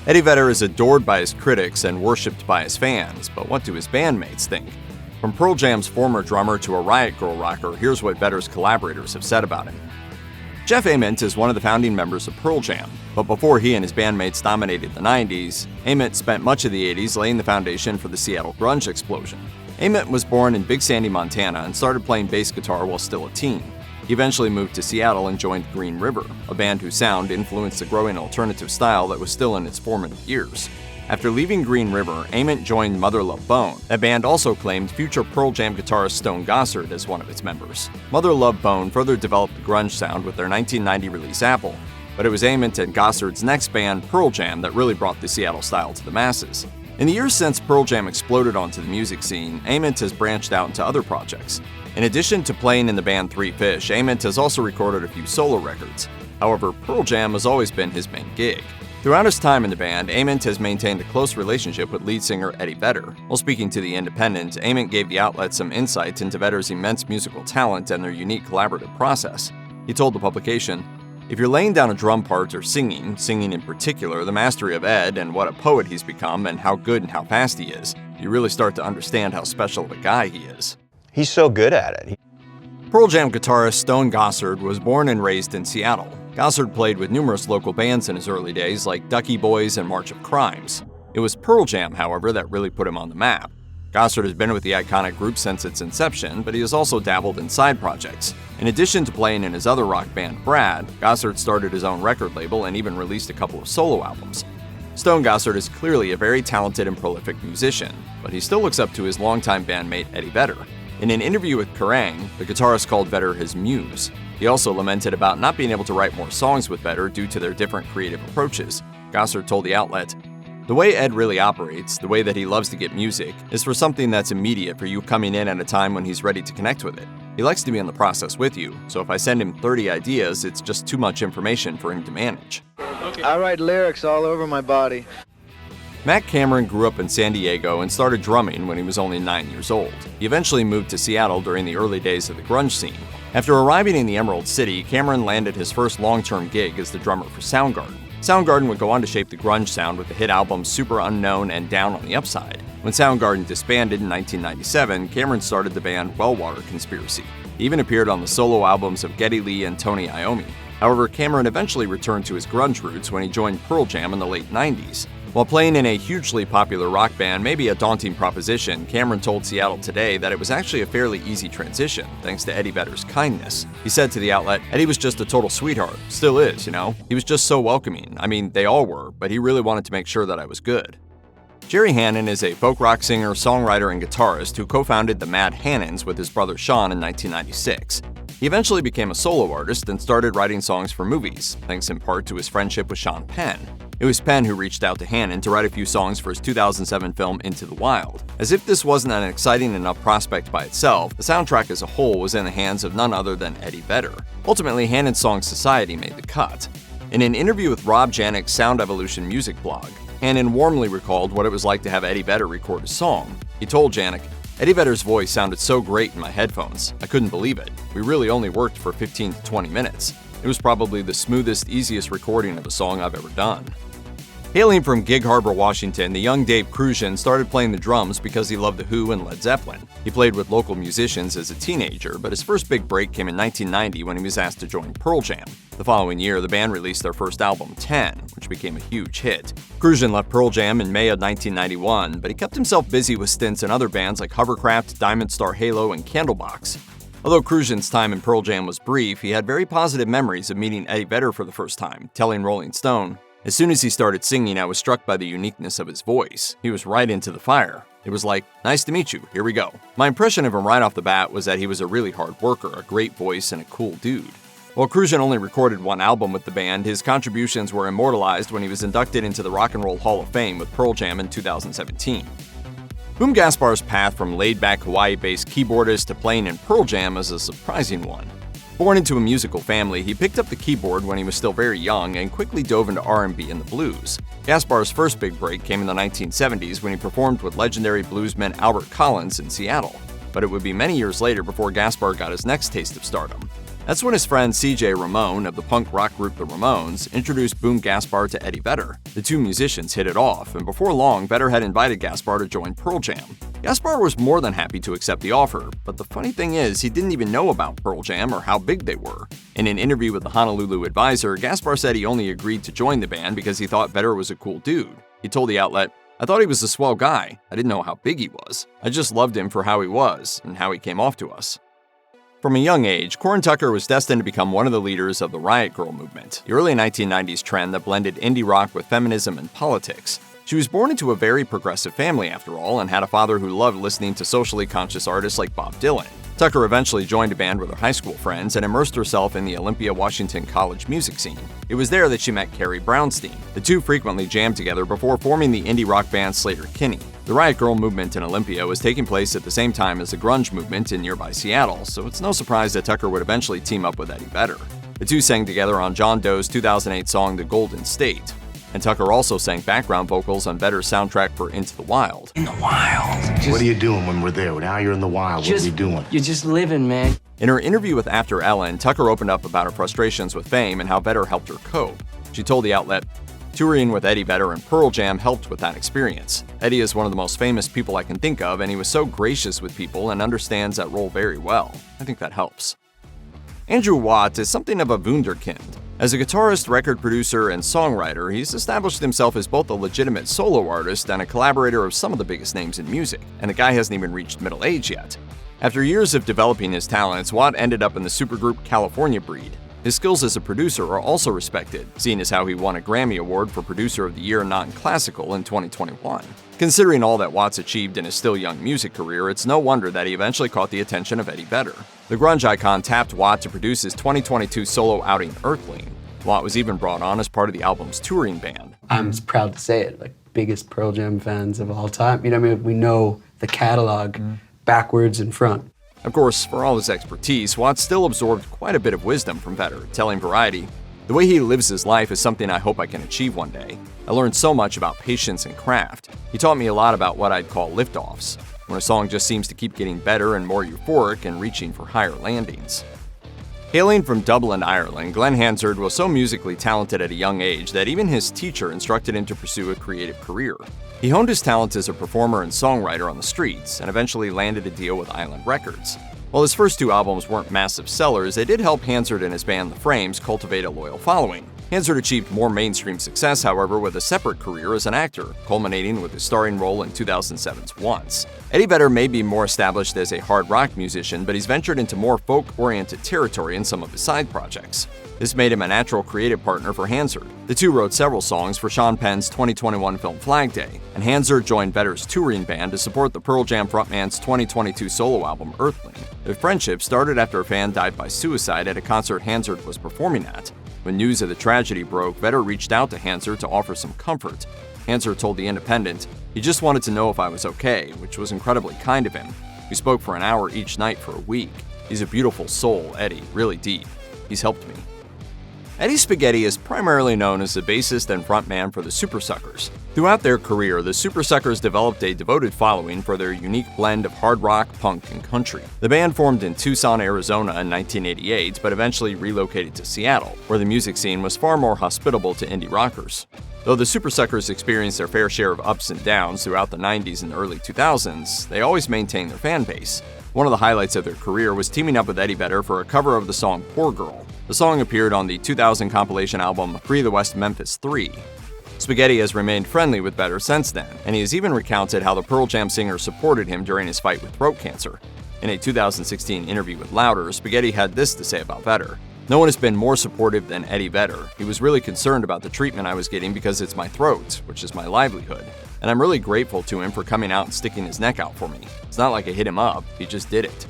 Eddie Vedder is adored by his critics and worshipped by his fans, but what do his bandmates think? From Pearl Jam's former drummer to a Riot Grrrl rocker, here's what Vedder's collaborators have said about him. Jeff Ament is one of the founding members of Pearl Jam, but before he and his bandmates dominated the 90s, Ament spent much of the 80s laying the foundation for the Seattle grunge explosion. Ament was born in Big Sandy, Montana, and started playing bass guitar while still a teen. He eventually moved to Seattle and joined Green River, a band whose sound influenced the growing alternative style that was still in its formative years. After leaving Green River, Ament joined Mother Love Bone. That band also claimed future Pearl Jam guitarist Stone Gossard as one of its members. Mother Love Bone further developed the grunge sound with their 1990 release Apple, but it was Ament and Gossard's next band, Pearl Jam, that really brought the Seattle style to the masses. In the years since Pearl Jam exploded onto the music scene, Ament has branched out into other projects. In addition to playing in the band Three Fish, Ament has also recorded a few solo records. However, Pearl Jam has always been his main gig. Throughout his time in the band, Ament has maintained a close relationship with lead singer Eddie Vedder. While speaking to The Independent, Ament gave the outlet some insight into Vedder's immense musical talent and their unique collaborative process. He told the publication, "If you're laying down a drum part or singing in particular, the mastery of Ed and what a poet he's become and how good and how fast he is, you really start to understand how special of a guy he is." He's so good at it. Pearl Jam guitarist Stone Gossard was born and raised in Seattle. Gossard played with numerous local bands in his early days like Ducky Boys and March of Crimes. It was Pearl Jam, however, that really put him on the map. Gossard has been with the iconic group since its inception, but he has also dabbled in side projects. In addition to playing in his other rock band, Brad, Gossard started his own record label and even released a couple of solo albums. Stone Gossard is clearly a very talented and prolific musician, but he still looks up to his longtime bandmate Eddie Vedder. In an interview with Corin, the guitarist called Vedder his muse. He also lamented about not being able to write more songs with Vedder due to their different creative approaches. Gossard told the outlet, "The way Ed really operates, the way that he loves to get music, is for something that's immediate for you coming in at a time when he's ready to connect with it. He likes to be in the process with you, so if I send him 30 ideas, it's just too much information for him to manage." I write lyrics all over my body. Matt Cameron grew up in San Diego and started drumming when he was only 9 years old. He eventually moved to Seattle during the early days of the grunge scene. After arriving in the Emerald City, Cameron landed his first long-term gig as the drummer for Soundgarden. Soundgarden would go on to shape the grunge sound with the hit albums Super Unknown and Down on the Upside. When Soundgarden disbanded in 1997, Cameron started the band Wellwater Conspiracy. He even appeared on the solo albums of Geddy Lee and Tony Iommi. However, Cameron eventually returned to his grunge roots when he joined Pearl Jam in the late 90s. While playing in a hugely popular rock band may be a daunting proposition, Cameron told Seattle Today that it was actually a fairly easy transition, thanks to Eddie Vedder's kindness. He said to the outlet, "Eddie was just a total sweetheart. Still is, you know? He was just so welcoming. I mean, they all were, but he really wanted to make sure that I was good." Jerry Hannan is a folk rock singer, songwriter, and guitarist who co-founded the Mad Hannans with his brother Sean in 1996. He eventually became a solo artist and started writing songs for movies, thanks in part to his friendship with Sean Penn. It was Penn who reached out to Hannan to write a few songs for his 2007 film Into the Wild. As if this wasn't an exciting enough prospect by itself, the soundtrack as a whole was in the hands of none other than Eddie Vedder. Ultimately, Hannan's song Society made the cut. In an interview with Rob Janik's Sound Evolution music blog, Hannan warmly recalled what it was like to have Eddie Vedder record a song. He told Janik, "Eddie Vedder's voice sounded so great in my headphones. I couldn't believe it. We really only worked for 15 to 20 minutes. It was probably the smoothest, easiest recording of a song I've ever done." Hailing from Gig Harbor, Washington, the young Dave Krusen started playing the drums because he loved The Who and Led Zeppelin. He played with local musicians as a teenager, but his first big break came in 1990 when he was asked to join Pearl Jam. The following year, the band released their first album, 10, which became a huge hit. Krusen left Pearl Jam in May of 1991, but he kept himself busy with stints in other bands like Hovercraft, Diamond Star Halo, and Candlebox. Although Krusen's time in Pearl Jam was brief, he had very positive memories of meeting Eddie Vedder for the first time, telling Rolling Stone, "As soon as he started singing, I was struck by the uniqueness of his voice. He was right into the fire. It was like, nice to meet you, here we go." My impression of him right off the bat was that he was a really hard worker, a great voice, and a cool dude. While Krusen only recorded one album with the band, his contributions were immortalized when he was inducted into the Rock and Roll Hall of Fame with Pearl Jam in 2017. Boom Gaspar's path from laid-back Hawaii-based keyboardist to playing in Pearl Jam is a surprising one. Born into a musical family, he picked up the keyboard when he was still very young and quickly dove into R&B and the blues. Gaspar's first big break came in the 1970s when he performed with legendary bluesman Albert Collins in Seattle, but it would be many years later before Gaspar got his next taste of stardom. That's when his friend CJ Ramone of the punk rock group The Ramones introduced Boom Gaspar to Eddie Vedder. The two musicians hit it off, and before long, Vedder had invited Gaspar to join Pearl Jam. Gaspar was more than happy to accept the offer, but the funny thing is, he didn't even know about Pearl Jam or how big they were. In an interview with the Honolulu Advisor, Gaspar said he only agreed to join the band because he thought Vedder was a cool dude. He told the outlet, "I thought he was a swell guy. I didn't know how big he was. I just loved him for how he was and how he came off to us." From a young age, Corin Tucker was destined to become one of the leaders of the Riot Grrrl movement, the early 1990s trend that blended indie rock with feminism and politics. She was born into a very progressive family, after all, and had a father who loved listening to socially conscious artists like Bob Dylan. Tucker eventually joined a band with her high school friends and immersed herself in the Olympia, Washington college music scene. It was there that she met Carrie Brownstein. The two frequently jammed together before forming the indie rock band Sleater-Kinney. The Riot Grrrl movement in Olympia was taking place at the same time as the grunge movement in nearby Seattle, so it's no surprise that Tucker would eventually team up with Eddie Vedder. The two sang together on John Doe's 2008 song The Golden State. And Tucker also sang background vocals on Vedder's soundtrack for Into the Wild. In the wild. What are you doing when we're there? Now you're in the wild. What are we doing? You're just living, man. In her interview with After Ellen, Tucker opened up about her frustrations with fame and how Vedder helped her cope. She told the outlet, "Touring with Eddie Vedder and Pearl Jam helped with that experience. Eddie is one of the most famous people I can think of, and he was so gracious with people and understands that role very well. I think that helps." Andrew Watt is something of a wunderkind. As a guitarist, record producer, and songwriter, he's established himself as both a legitimate solo artist and a collaborator of some of the biggest names in music, and the guy hasn't even reached middle age yet. After years of developing his talents, Watt ended up in the supergroup California Breed. His skills as a producer are also respected, seeing as how he won a Grammy Award for Producer of the Year Non-Classical in 2021. Considering all that Watt's achieved in his still young music career, it's no wonder that he eventually caught the attention of Eddie Vedder. The grunge icon tapped Watt to produce his 2022 solo outing Earthling. Watt was even brought on as part of the album's touring band. I'm just proud to say it, like, biggest Pearl Jam fans of all time. You know what I mean? We know the catalog backwards and front. Of course, for all his expertise, Watt still absorbed quite a bit of wisdom from Vedder, telling Variety, "The way he lives his life is something I hope I can achieve one day. I learned so much about patience and craft. He taught me a lot about what I'd call liftoffs, when a song just seems to keep getting better and more euphoric and reaching for higher landings." Hailing from Dublin, Ireland, Glen Hansard was so musically talented at a young age that even his teacher instructed him to pursue a creative career. He honed his talents as a performer and songwriter on the streets, and eventually landed a deal with Island Records. While his first two albums weren't massive sellers, they did help Hansard and his band The Frames cultivate a loyal following. Hansard achieved more mainstream success, however, with a separate career as an actor, culminating with his starring role in 2007's Once. Eddie Vedder may be more established as a hard rock musician, but he's ventured into more folk-oriented territory in some of his side projects. This made him a natural creative partner for Hansard. The two wrote several songs for Sean Penn's 2021 film Flag Day, and Hansard joined Vedder's touring band to support the Pearl Jam frontman's 2022 solo album Earthling. Their friendship started after a fan died by suicide at a concert Hansard was performing at. When news of the tragedy broke, Vedder reached out to Hansard to offer some comfort. Hansard told The Independent, "He just wanted to know if I was okay, which was incredibly kind of him. We spoke for an hour each night for a week. He's a beautiful soul, Eddie, really deep. He's helped me." Eddie Spaghetti is primarily known as the bassist and frontman for the Supersuckers. Throughout their career, the Supersuckers developed a devoted following for their unique blend of hard rock, punk, and country. The band formed in Tucson, Arizona in 1988, but eventually relocated to Seattle, where the music scene was far more hospitable to indie rockers. Though the Supersuckers experienced their fair share of ups and downs throughout the 90s and early 2000s, they always maintained their fan base. One of the highlights of their career was teaming up with Eddie Vedder for a cover of the song Poor Girl. The song appeared on the 2000 compilation album Free the West Memphis 3. Spaghetti has remained friendly with Vedder since then, and he has even recounted how the Pearl Jam singer supported him during his fight with throat cancer. In a 2016 interview with Louder, Spaghetti had this to say about Vedder. "No one has been more supportive than Eddie Vedder. He was really concerned about the treatment I was getting because it's my throat, which is my livelihood. And I'm really grateful to him for coming out and sticking his neck out for me. It's not like I hit him up, he just did it."